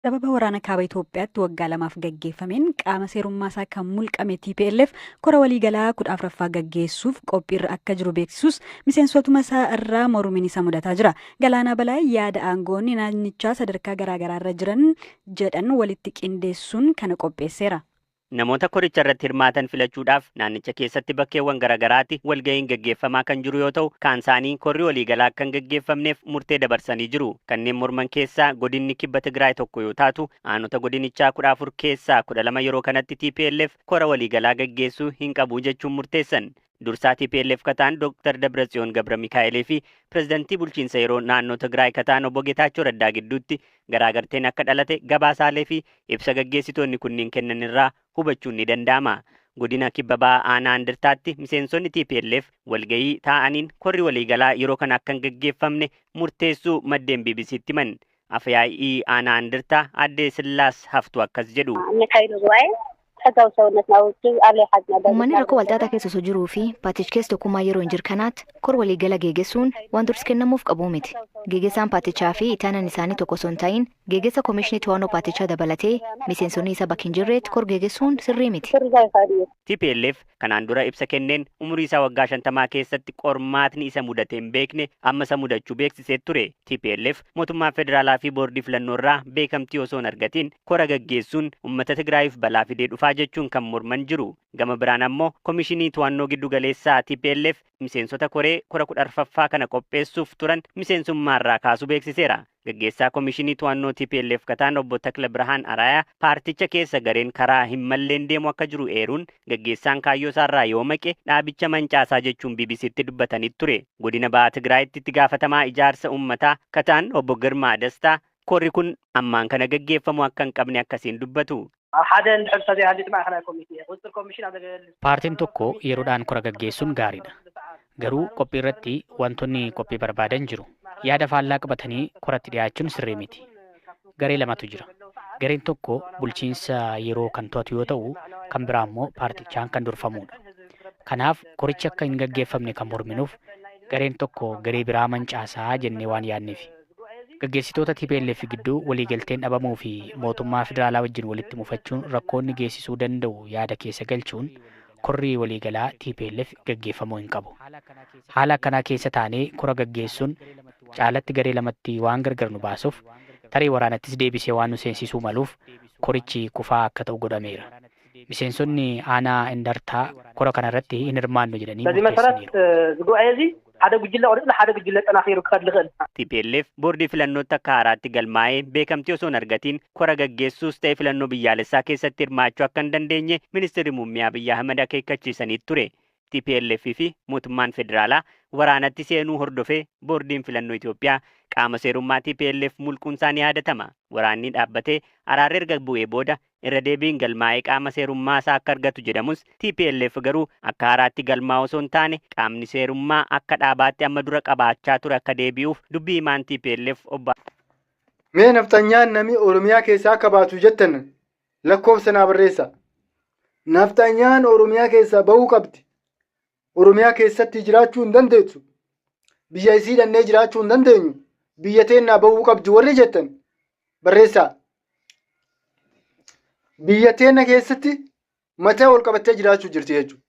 Sababa waraana kaaba Itoophiyaatti waggaa lamaaf gaggeeffameen qaama seerummaa isaa kan mulqame TPLF kora waliigalaa 14ffaa gaggeessuuf qophiirra akka jiru beeksisus miseensotuma isaa irraa mormiin isa mudataa jira. Galaanaa Balaa yaada aangoonni naannichaa sadarkaa garaagaraarra jiran jedhan walitti qindeessuun kana qopheesseera. Namoota koricha irratti hirmaatan filachuudhaaf naannicha keessatti bakkeewwan garaagaraatti walga'iin gaggeeffamaa kan jiru yoo ta'u, kaan isaanii korri waliigalaa kan gaggeeffamneef murtee dabarsanii jiru. Kanneen morman keessaa godinni kibba Tigraay tokko yoo taatu, aanota godinichaa 14 keessaa 12 yeroo kanatti TPLF kora waliigalaa gaggeessuu hin qabu jechuun murteessan. Dursaa TPLF kataan Dr. Dabratsiyoon Gabra Mikaa'elee fi pirezidantii bulchiinsa yeroo naannoo Tigraay kataan obbo Geetaachoo Raddaa gidduutti garaagarteen akka dhalate gabaasaalee fi ibsa gaggeessitoonni kunniin kennan irraa hubachuun ni danda'ama. Godina kibba ba'aa aanaa Andirtaatti miseensonni TPLF walga'ii taa'aniin korri waliigalaa yeroo kana akka hin gaggeeffamne murteessuu maddeen BBC'tti himan. Afyaa'ii aanaa Andirtaa Aadde Sillaas Haftuu akkas jedhu. Uummanni rakkoo walxaxaa keessa osoo jiruu fi paatichi tokkummaa yeroo hin jirkanaatti kor waliigala geeggessuun waan dursi kennamuuf qabu miti. Geeggesaan paatichaa fi itaanan isaanii tokko osoo hin ta'in geeggessa koomishinii to'annoo paatichaa dabalatee miseensonni isa bakka hin jirreetti kor geeggessuun sirrii miti. TPLF kanaan dura ibsa kenneen umurii isaa waggaa 50 keessatti qormaatni isa mudate hin beekne amma isa mudachuu beeksisee ture. TPLF mootummaa federaalaa fi boordii filannoo irraa beekamtii osoo hin argatiin kora gaggeessuun uummata Tigraayiif balaa fidee dhufaa jechuun kan morman jiru. Gama biraan ammoo koomishinii to'annoo giddu galeessaa TPLF miseensota koree kora 14ffaa kana qopheessuuf turan miseensummaarraa kaasuu beeksiseera. Gaggeessaa koomishinii to'annoo TPLF kataan obbo Takla Birhaan Araayaa paarticha keessa gareen karaa hin malleen deemu akka jiru eeruun gaggeessaan kaayyoo isaarraa yoo maqe dhaabicha mancaasaa jechuun BBC'tti dubbatanii ture. Godina Ba'aa Tigraayitti itti gaafatamaa ijaarsa uummataa kataan obbo Girmaa Dastaa korri kun ammaan kana gaggeeffamu akka hin qabne akkasiin dubbatu. Paartiin tokko yeroodhaan kora gaggeessuun gaariidha. Garuu qophii irratti wantoonni qophii barbaadan jiru. Yaada faallaa qabatanii koratti dhiyaachuun sirrii miti. Garee lamatu jira. Gareen tokko bulchiinsa yeroo kan to'atu yoo ta'u, kan biraa immoo paartichaan kan durfamudha. Kanaaf korichi akka hin gaggeeffamne kan morminuuf gareen tokko garee biraa mancaasaa jennee waan yaadneef. Gaggeessitoota TPLF gidduu waliigalteen dhabamuu fi mootummaa federaalaa wajjin walitti mufachuun rakkoonni geessisuu danda'u yaada keessa galchuun korri waliigalaa TPLF gaggeeffamuu hin qabu. Haala akkanaa keessa taanee kora gaggeessuun caalatti garee lamatti waan gargar nu baasuuf tarii waraanattis deebisee waan nu seensisuu maluuf korichi kufaa akka ta'u godhameera. Miseensonni aanaa Andirtaa kora kanarratti hin hirmaannu jedhanii murteessaniiru. TPLF boordii filannootti akka haaraatti galmaa'ee beekamtii osoo hin argatiin kora gaggeessuus ta'e filannoo biyyaalessaa keessatti hirmaachuu akka hin dandeenye ministeerri muummee Abiyyi Ahmed akeekkachiisanii ture. TPLF fi mootummaan federaalaa waraanatti seenuu hordofee boordiin filannoo Itoophiyaa qaama seerummaa TPLF mulquun isaanii yaadatama. Waraanni dhaabbatee araarri erga bu'ee booda irra deebiin galmaa'ee qaama seerummaa isaa akka argatu jedhamus TPLF garuu akka haaraatti galmaa osoo hin taane qaamni seerummaa akka dhaabaatti amma dura qabaachaa ture akka deebi'uuf dubbii himaan TPLF obbo. Mee naftanyaan namni Oromiyaa keessaa akka baatu jettan lakkoofsa naa barreessa. Naftanyaan Oromiyaa keessaa bahuu qabdi. Oromiyaa keessatti jiraachuu hin dandeessu. Biyya isii dhannee jiraachuu hin dandeenyu. Biyya teennaa bahuu qabdi warri jettan barreessaa. Biyya teenna keessatti mataa ol qabattee jiraachuu jirti jechuudha.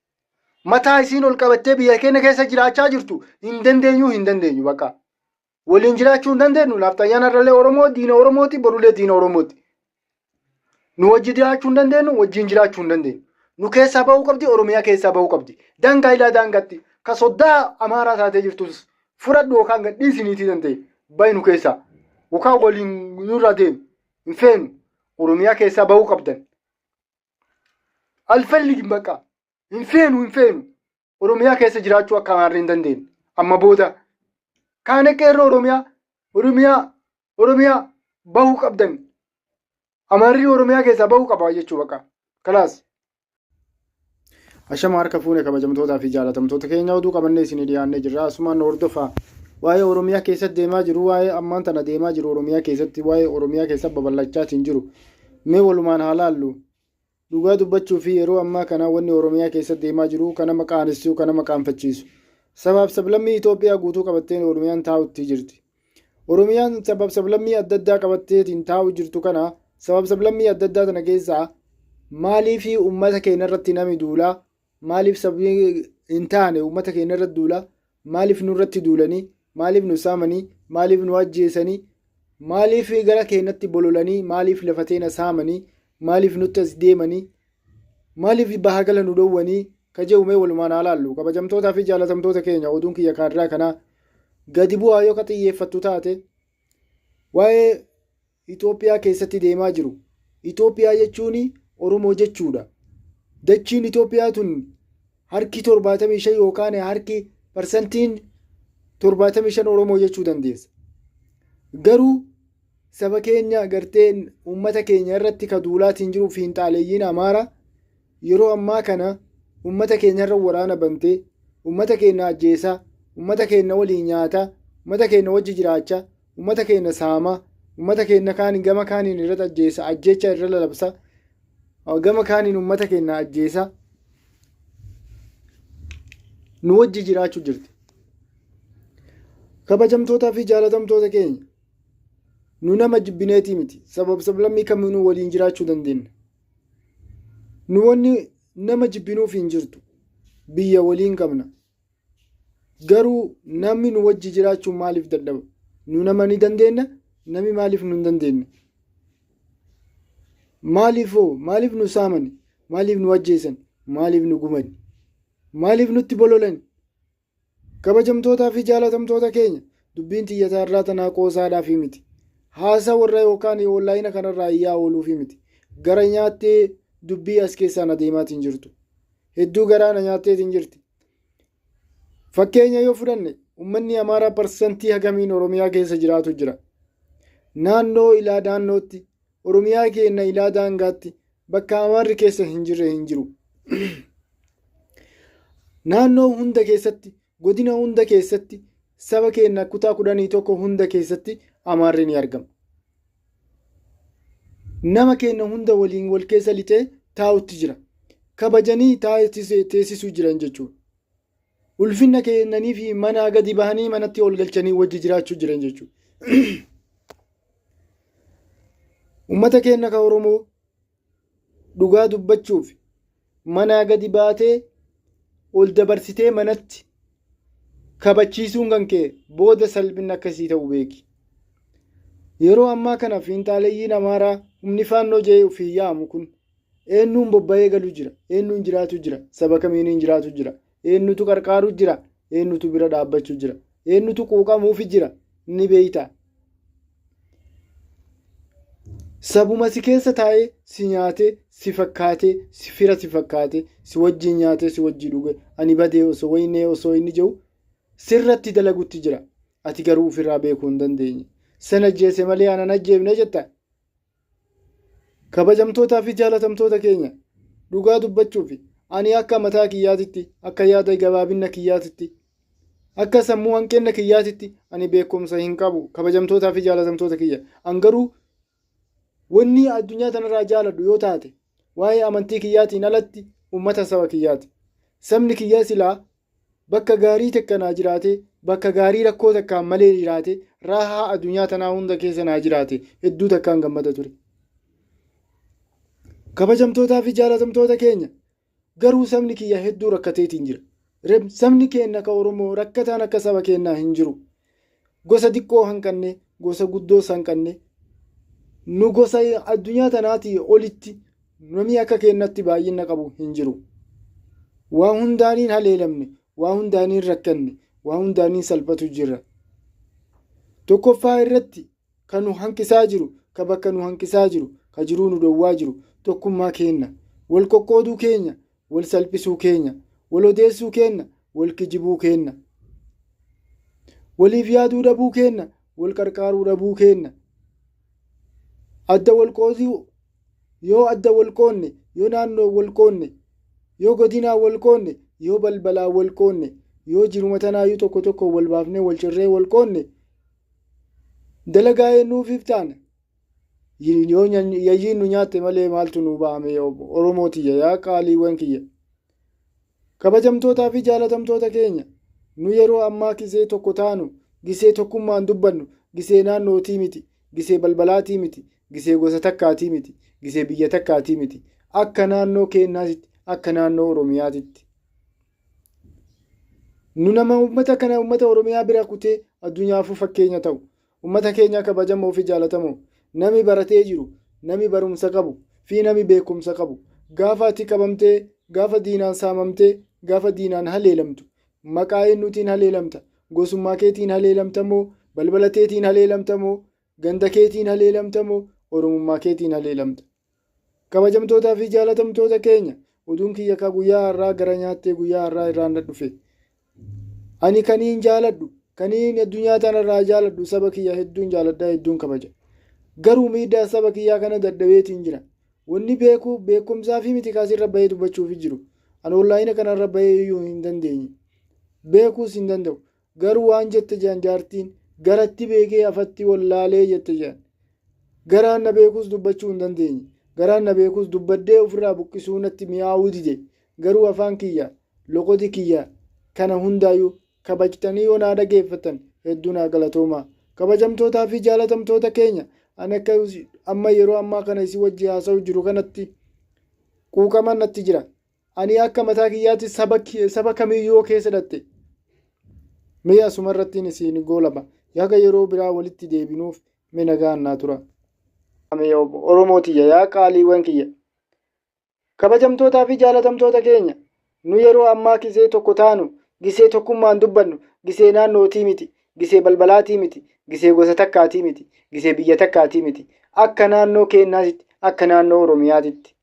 Mataa isiin ol qabattee biyya keenya keessa jiraachaa jirtu hin dandeenyu bakka. Waliin jiraachuu hin dandeenyu. Naftanyaan irralee Oromoo diina Oromooti borulee diina Oromooti. Nu wajji jiraachuu hin dandeenyu wajjin jiraachuu hin dandeenyu. Nu keessaa bahuu qabdi Oromiyaa keessaa bahuu qabdi. Daangaa ilaa daangaatti ka soddaa Amaaraa taatee jirtus fudhadhu yookaan gadhiisiniitii danda'e bayi nu keessaa yookaan waliin nurra deemu hin feenu Oromiyaa keessaa bahuu qabdan. Alfalli bakka hin feenu Oromiyaa keessa jiraachuu akka Amaarri hin dandeenye amma booda kaan qeerroo Oromiyaa bahuu qabdan Amaarri Oromiyaa keessaa bahuu qaba jechuudha bakka kalaas. Ashama harka fuune kabajamtootaa fi jaalatamtoota keenya oduu qabannee isinii dhiyaannee jirra. Asumaan hordofaa waa'ee Oromiyaa keessatti deemaa jiru, waa'ee ammaan tana deemaa jiru Oromiyaa keessatti, waa'ee Oromiyaa keessatti babal'achaatiin jiru. Mee walumaan haa laallu. Dhugaa dubbachuu fi yeroo ammaa kana wanni Oromiyaa keessatti deemaa jiru kana maqaanessu kana maqaanfachiisu. Sabaaf sablammii Itoophiyaa guutuu qabattee Oromiyaan taa'utti jirti. Oromiyaan sabaaf sablammii adda addaa qabatteetiin taa'u jirtu kana sablammii adda addaa tana keessaa maaliif uummata keenya irratti namni duulaa? Maaliif sabni hin taane uummata keenya irratti duulaa? Maaliif nurratti duulanii? Maaliif nu saamanii? Maaliif nu ajjeesanii? Maaliif gara keenyatti bololanii? Maaliif lafa teenya saamanii? Maaliif nutti as deemanii? Maaliif baha gala nu dhowwanii? Kaje'umee walumaan haa laallu. Kabajamtootaa fi jaalatamtoota keenya oduun kiyya kaarraa kanaa gadi bu'aa yoo ka xiyyeeffattu taate waa'ee Itoophiyaa keessatti deemaa jiru. Itoophiyaa jechuun Oromoo jechuudha. Dachiin Itoophiyaa tun harki 75 yookaan harki parsantiin 75 Oromoo jechuu dandeessa. Garuu saba keenya garteen uummata keenya irratti ka duulaatiin jiru fiinxaaleeyyiin Amaaraa yeroo ammaa kana uummata keenya irra waraana bantee uummata keenya ajjeesaa, uummata keenya waliin nyaataa, uummata keenya wajji jiraachaa, uummata keenya saamaa, uummata keenya kaaniin gama kaaniin irratti ajjeesa, ajjeecha irra lalabsa, gama kaaniin uummata keenya ajjeesa nu wajji jiraachuu jirti. Kabajamtootaa fi jaalatamtoota keenya nu nama jibbineetii miti. Sablammii kamiinuu waliin jiraachuu dandeenya. Nu wanni nama jibbinuuf hin jirtu. Biyya waliin qabna. Garuu namni nu wajji jiraachuun maaliif dadhaba? Nu nama ni dandeenya, namni maaliif nu hin dandeenye? Maaliif nu saamani? Maaliif nu ajjeesan? Maaliif nu gumani? Maaliif nutti bololani? Kabajamtootaa fi jaalatamtoota keenya dubbiin xiyyataa irraa tanaa qoosaadhaaf miti. Haasa warra yookaan onlaayina kanarraa iyyaa ooluuf miti. Gara nyaattee dubbii as keessaan adeemaatiin jirtu. Hedduu garaana nyaatteetiin jirti. Fakkeenya yoo fudhanne uummanni Amaaraa parsantii hagamiin Oromiyaa keessa jiraatu jira. Naannoo ilaa daannootti Oromiyaa keenya ilaa daangaatti bakka Amaarri keessa hin jirre hin jiru. Naannoo hunda keessatti godina hunda keessatti saba keenya kutaa 11 hunda keessatti Amaarri ni argama. Nama keenya hunda waliin wal keessa lixee taa'utti jira. Kabajanii teessisuu jiran jechuudha. Ulfinna kennanii fi mana gadi bahanii manatti ol galchanii wajji jiraachuu jiran jechuudha. Uummata keenya ka Oromoo dhugaa dubbachuuf mana gadi baatee ol dabarsitee manatti kabachiisuun kan kee booda salphina akkasii ta'uu beeki. Yeroo ammaa kana fiinxaaleeyyiin Amaaraa humni faannoo jee ofii yaamu kun eenyuun bobba'ee galu jira, eenyuun jiraatu jira, saba kamiiniin jiraatu jira, eenyutu qarqaaru jira, eenyutu bira dhaabbachuu jira, eenyutu quuqamuufi jira ni beeyta. Sabuma si keessa taa'ee si nyaatee, si fakkaatee, si fira si fakkaatee, si wajjin nyaatee, si wajjin dhuge, ani badee osoo waynee osoo inni jiru sirratti dalagutti jira. Ati garuu ofirraa beekuu hin dandeenye. Sana ajjeese malee aanan ajjeefne jetta. Kabajamtootaa fi jaalatamtoota keenya dhugaa dubbachuuf ani akka mataa kiyyaatitti, akka yaada gabaabina kiyyaatitti, akka sammuu hanqina kiyyaatitti ani beekumsa hin qabu. Kabajamtootaa fi jaalatamtoota kiyya. An garuu wanni addunyaa tanarraa jaaladhu yoo taate waa'ee amantii kiyyaatiin alatti uummata saba kiyyaati. Sabni kiyyaa silaa bakka gaarii takkanaa jiraate, bakka gaarii rakkoo takkaan malee jiraate, raahaa addunyaa tanaa hunda keessa naa jiraate hedduu takkaan gammada ture. Kabajamtootaa fi jaalatamtoota keenya garuu sabni kiyya hedduu rakkateetiin jira. Sabni keenya ka Oromoo rakkataan akka saba keenyaa hin jiru. Gosa xiqqoo hanqanne, gosa guddoos hanqanne. Nu gosa addunyaa tanaatii olitti namni akka keenyatti baay'ina qabu hin jiru. Waa hundaaniin haleelamne, waa hundaaniin rakkanne, waa hundaaniin salphatu jira. Tokkoffaa irratti kan nu hanqisaa jiru, ka bakka nu hanqisaa jiru, ka jiruu nu dhowwaa jiru tokkummaa keenya, wal qoqqooduu keenya, wal salphisuu keenya, wal odeessuu keenya, wal kijibuu keenya, waliif yaaduu dhabuu keenya, wal qarqaaruu dhabuu keenya. Adda wal qooduu yoo adda wal qoonne, yoo naannoo wal qoonne, yoo godinaa wal qoonne, yoo balbalaa wal qoonne, yoo jiruma tanaayyuu tokko tokko wal baafnee wal cirree wal qoonne dalagaa eenyuufiif taana. Yoo yayyiin nu nyaatte malee maaltu nu baame Oromootiyya yaa qaaliiwwan kiyya. Kabajamtootaa fi jaalatamtoota keenya nu yeroo ammaa gisee tokko taanu, gisee tokkummaan dubbannu, gisee naannootii miti, gisee balbalaatii miti, gisee gosa takkaatii miti, gisee biyya takkaatii miti. Akka naannoo keenyaatti, akka naannoo Oromiyaatitti. Nu nama uummata kana uummata Oromiyaa bira kutee addunyaafuu fakkeenya ta'u. Uummata keenya kabajamoo fi jaalatamoo. Nami baratee jiru, nami barumsa qabu fi nami beekumsa qabu. Gaafa ati qabamtee, gaafa diinaan saamamtee, gaafa diinaan haleelamtu. Maqaa eenyuutiin haleelamta? Gosummaa keetiin haleelamta moo? Balbala keetiin haleelamta moo? Ganda keetiin haleelamta moo? Oromummaa keetiin haleelamta? Kabajamtootaa fi jaalatamtoota keenya oduun kiyya ka guyyaa har'aa gara nyaattee guyyaa har'aa irraan dhufee. Ani kaniin jaaladhu, kaniin addunyaa tanarraa jaaladhu saba kiyya hedduun jaaladhaa hedduun kabaja. Garuu miidhaa saba kiyyaa kana dadhabeetiin jira. Wanni beekumsaa fi miti kaasirra bahee dubbachuuf jiru. Ani onlaayina kanarra bahee iyyuu hin dandeenye. Beekuus hin danda'u. Garuu waan jette jaan jaartiin garatti beekee afatti wallaalee jette jaan. Garaan na beekuus dubbachuu hin dandeenye. Garaan na beekuus dubbadhee ofirraa buqqisuu natti mi'aawuu dide. Garuu afaan kiyya, loqoti kiyya kana hundaayyuu kabajtanii yoo naa dhageeffatan hedduu naa galatoomaa. Kabajamtootaa fi jaalatamtoota keenya ani akka amma yeroo ammaa kana isin wajji haasa'u jiru kanatti quuqaman natti jira. Ani akka mataa kiyyaatti saba kamiyyuu keessa dhatte. Mee asumarrattiin isin goolaba. Yaga yeroo biraa walitti deebinuuf mee nagaan naa tura. Oromootiyya yaa qaaliiwwan kiyya. Kabajamtootaa fi jaalatamtoota keenya nu yeroo ammaa gisee tokko taanu, gisee tokkummaan dubbannu, gisee naannootii miti, gisee balbalaatii miti, gisee gosa takkaatii miti, gisee biyya takkaatii miti. Akka naannoo keenyaatti, akka naannoo Oromiyaatitti.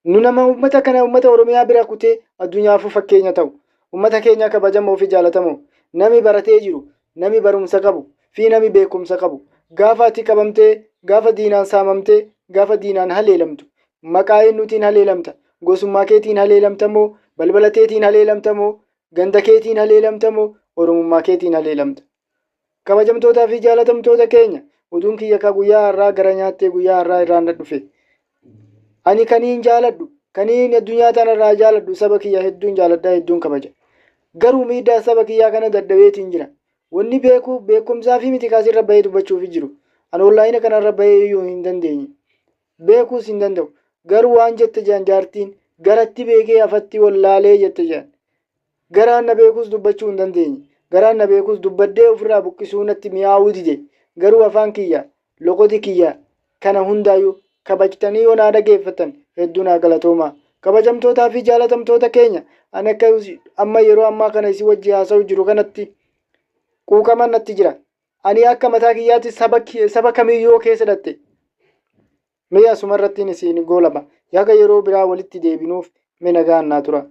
Nu nama uummata kana uummata Oromiyaa bira kutee addunyaafuu fakkeenya ta'u. Uummata keenya kabajamoo fi jaalatamoo. Nami baratee jiru, nami barumsa qabu fi nami beekumsa qabu. Gaafa ati qabamtee, gaafa diinaan saamamtee, gaafa diinaan haleelamtu. Maqaa eenyuutiin haleelamta? Gosummaa keetiin haleelamta moo? Balbala keetiin haleelamta moo? Ganda keetiin haleelamta moo? Oromummaa keetiin haleelamta? Kabajamtootaa fi jaalatamtoota keenya oduun kiyya ka guyyaa har'aa gara nyaattee guyyaa har'aa irraan dhufe. Ani kaniin jaaladhu, kaniin addunyaa tanarraa jaaladhu saba kiyya hedduun jaaladhaa hedduun kabaja. Garuu miidhaa saba kiyyaa kana dadhabeetiin jira. Wanni beekumsaa fi miti kaasirra bahee dubbachuuf jiru. Ani onlaayina kanarra bahee iyyuu hin dandeenye. Beekuus hin danda'u. Garuu waan jette jaan jaartiin garatti beekee afatti wallaalee jette jaan. Garaan na beekuus dubbachuu hin dandeenye. Garaan na beekuus dubbadhee ofirraa buqqisuu natti mi'aawuu dide. Garuu afaan kiyya, loqoti kiyya kana hundaayyuu kabajtanii yoo naa dhageeffatan hedduu naa galatoomaa. Kabajamtootaa fi jaalatamtoota keenya ani akka amma yeroo ammaa kana isin wajji haasa'u jiru kanatti quuqaman natti jira. Ani akka mataa kiyyaatti saba kamiyyuu keessa dhatte. Mee asumarrattiin isin goolaba. Yaga yeroo biraa walitti deebinuuf mee nagaan naa tura.